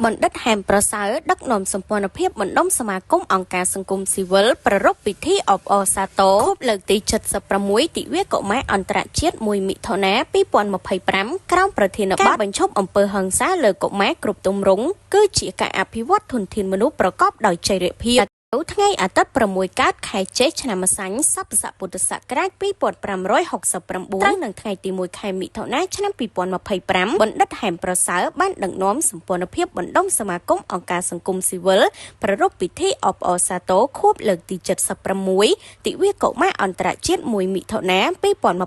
បណ្ឌិតហែមប្រសើរដឹកនាំសម្ព័ន្ធភាពបណ្ដុំសមាគមអង្គការសង្គមស៊ីវិលប្រារព្ធពិធីអបអរសាទរខួបលើកទី76ទិវាកុមារអន្តរជាតិ1មិថុនា2025ក្រោមប្រធានបទបញ្ឈប់អំពើហិង្សាលើកុមារគ្រប់ទម្រង់គឺជាការអភិវឌ្ឍធនធានមនុស្សប្រកបដោយចីរភាពថ្ងៃអាទិត្យ6កើតខែចេសឆ្នាំម្សាញ់សប្បុរសពុទ្ធសករាជ2569ត្រូវនឹងថ្ងៃទី1ខែមិថុនាឆ្នាំ2025បណ្ឌិតហែមប្រសើរបានដឹកនាំសម្ព័ន្ធភាពបណ្ដុំសមាគមអង្គការសង្គមស៊ីវិលប្រារព្ធពិធីអបអរសាទរខួបលើកទី76ទិវាកុមារអន្តរជាតិ1មិថុនា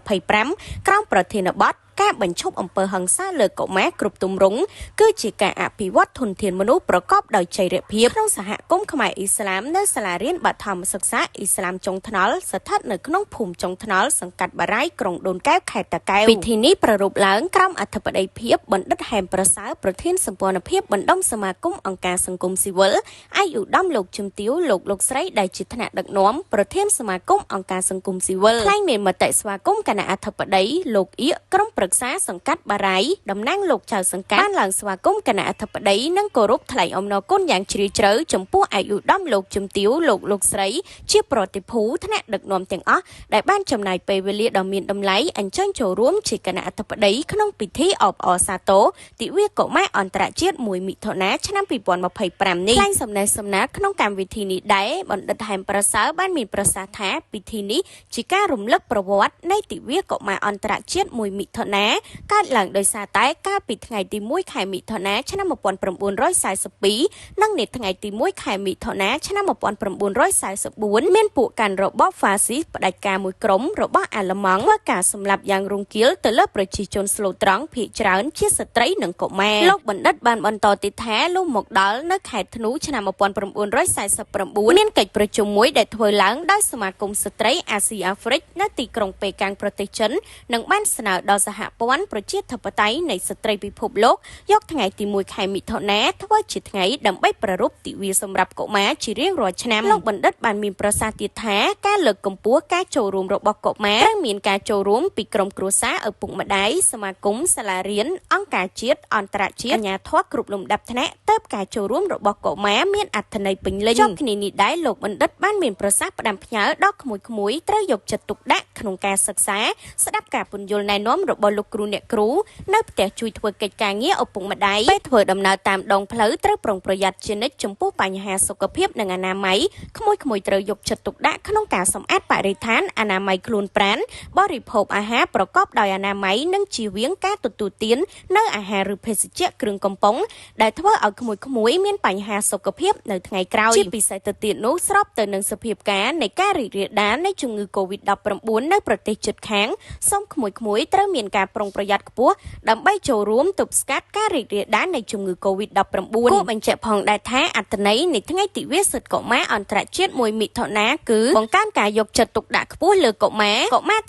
2025ក្រោមប្រធានបទការបញ្ឈប់អំពើហិង្សាលើកុមារគ្រប់ទម្រង់គឺជាការអភិវឌ្ឍធនធានមនុស្សប្រកបដោយចីរភាពក្នុងសហគមន៍ខ្មែរអ៊ីស្លាមនៅសាលារៀនបឋមសិក្សាអ៊ីស្លាមចុងថ្នល់ស្ថិតនៅក្នុងភូមិចុងថ្នល់សង្កាត់បារាយក្រុងដូនកែវខេត្តតាកែវពិធីនេះប្រារព្ធឡើងក្រោមអធិបតីភាពបណ្ឌិតហែមប្រសើរប្រធានសម្ព័ន្ធភាពបណ្ដុំសមាគមអង្គការសង្គមស៊ីវិលអាយឧត្តមលោកជំទាវលោកស្រីដែលជាថ្នាក់ដឹកនាំប្រធានសមាគមអង្គការសង្គមស៊ីវិលថ្លែងមានមតិស្វាគមន៍គណៈអធិបតីលោកអៀកក្រុមប្រឹក្សាសង្កាត់បារាយតំណាងលោកចៅសង្កាត់បានឡើងស្វាគមន៍គណៈអធិបតីនិងគោរពថ្លែងអំណរគុណយ៉ាងជ្រាលជ្រៅចំពោះអាយុឧត្តមលោកជំទាវលោកស្រីជាប្រតិភូថ្នាក់ដឹកនាំទាំងអស់ដែលបានចំណាយពេលវេលាដ៏មានតម្លៃអញ្ជើញចូលរួមជាគណៈអធិបតីក្នុងពិធីអបអរសាទរទិវាកុមារអន្តរជាតិ1មិថុនាឆ្នាំ2025នេះថ្លែងសំណេះសំណាលក្នុងកម្មវិធីនេះដែរបណ្ឌិតហែមប្រសើរបានមានប្រសាសន៍ថាពិធីនេះជាការរំលឹកប្រវត្តិនៃទិវាកុមារអន្តរជាតិ1មិថុនាកើតឡើងដោយសារតែកាលពីថ្ងៃទី1ខែមិថុនាឆ្នាំ1942និងនៅថ្ងៃទី1ខែមិថុនាឆ្នាំ1944មានពួកកាន់របបហ្វាស៊ីសផ្ដាច់ការមួយក្រុមរបស់អាល្លឺម៉ង់ធ្វើការសម្លាប់យ៉ាងរង្គាលទៅលើប្រជាជនស្លូតត្រង់ភាគច្រើនជាស្ត្រីនិងកុមារលោកបណ្ឌិតបានបន្តទៀតថាលុះមកដល់នៅខេត្តធ្នូឆ្នាំ1949មានកិច្ចប្រជុំមួយដែលធ្វើឡើងដោយសមាគមស្ត្រីអាស៊ីអាហ្វ្រិកនៅទីក្រុងប៉េកាំងប្រទេសចិននិងបានស្នើដល់សហព័ន្ធប្រជាធិបតេយ្យនៃស្ត្រីពិភពលោកយកថ្ងៃទី1ខែមិថុនាធ្វើជាថ្ងៃដើម្បីប្រារព្ធទិវាសម្រាប់កុមារជារៀងរាល់ឆ្នាំលោកបណ្ឌិតបានមានប្រសាសន៍ទៀតថាការលើកកម្ពស់ការចូលរួមរបស់កុមារត្រូវមានការចូលរួមពីក្រុមគ្រួសារឪពុកម្ដាយសមាគមសាលារៀនអង្គការជាតិអន្តរជាតិអាជ្ញាធរគ្រប់លំដាប់ថ្នាក់ទើបការចូលរួមរបស់កុមារមានអត្ថន័យពេញលេញជាប់គ្នានេះដែរលោកបណ្ឌិតបានមានប្រសាសន៍ផ្ដាំផ្ញើដល់ក្មួយៗត្រូវយកចិត្តទុកដាក់ក្នុងការសិក្សាស្ដាប់ការពន្យល់ណែនាំរបស់លោកគ្រូអ្នកគ្រូនៅផ្ទះជួយធ្វើកិច្ចការងារឪពុកម្ដាយពេលធ្វើដំណើរតាមដងផ្លូវត្រូវប្រុងប្រយ័ត្នជានិច្ចចំពោះបញ្ហាសុខភាពនិងអនាម័យក្មួយៗត្រូវយកចិត្តទុកដាក់ក្នុងការសម្អាតបរិស្ថានអនាម័យខ្លួនប្រាណបរិភោគអាហារប្រកបដោយអនាម័យនិងជៀសវាងការទទួលទាននៅអាហារឬភេសជ្ជៈគ្រឿងកំប៉ុងដែលធ្វើឲ្យក្មួយៗមានបញ្ហាសុខភាពនៅថ្ងៃក្រោយជាពិសេសទៅទៀតនោះស្របទៅនឹងសភាពការនៃការរីករាលដាលនៃជំងឺ COVID-19 នៅប្រទេសជិតខាងសូមក្មួយៗត្រូវមានការប្រុងប្រយ័ត្នខ្ពស់ដើម្បីចូលរួមទប់ស្កាត់ការរីករាលដាលនៃជំងឺ COVID-19 គួរបញ្ជាក់ផងដែរថាអត្ថន័យនៃថ្ងៃទិវាសិទ្ធិកុមារអន្តរជាតិ1មិថុនាគឺបង្កើនការយកចិត្តទុកដាក់ខ្ពស់លើកុមារ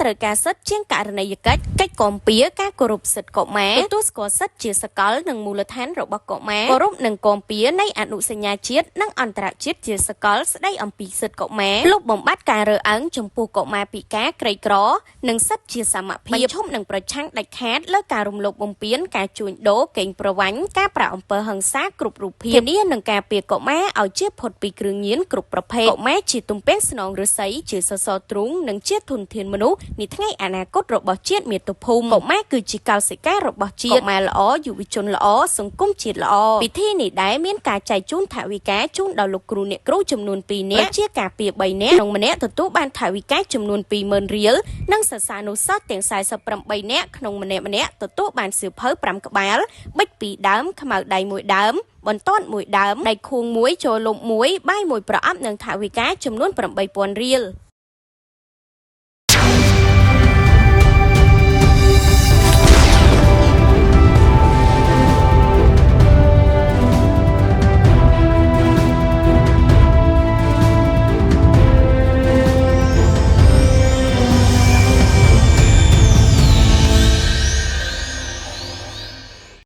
ត្រូវការសិទ្ធិជាងករណីយកិច្ចកិច្ចគាំពារការគោរពសិទ្ធិកុមារទទួលស្គាល់សិទ្ធិជាសកលនិងមូលដ្ឋានរបស់កុមារគោរពនិងគាំពារនៃអនុសញ្ញាជាតិនិងអន្តរជាតិជាសកលស្ដីអំពីសិទ្ធិកុមារលុបបំបាត់ការរើសអើងចំពោះកុមារពិការក្រីក្រនិងសិទ្ធិជាសមភាពបញ្ឈប់នឹងប្រឆាំងដាច់ខាតលើការរំលោភបំពានការជួញដូរកេងប្រវ័ញ្ចការប្រាអំពើហិង្សាគ្រប់រូបភាពនេះនឹងការពារកុមារឲ្យជៀសផុតពីគ្រឿងញៀនគ្រប់ប្រភេទកុមារជាទំពាំងស្នងឫស្សីជាសសរទ្រូងនិងជាធនធានមនុស្សនាថ្ងៃអនាគតរបស់ជាតិមាតុភូមិកុមារគឺជាកោសិការបស់ជាតិកុមារល្អយុវជនល្អសង្គមជាតិល្អពិធីនេះដែរមានការចែកជូនថវិកាជូនដល់លោកគ្រូអ្នកគ្រូចំនួន2នាក់ជាការពារ3នាក់ក្នុងម្នាក់ទទួលបានថវិកាចំនួន20000រៀលនិងសិស្សានុសិស្សទាំង48នាក់ក្នុងម្នាក់ទទួលបានសៀវភៅ5ក្បាលប៊ិច2ដើមខ្មៅដៃ1ដើមបន្ទាត់1ដើមដៃខួង1ចូលលំ1បាយ1ប្រអប់និងថវិកាចំនួន8000រៀល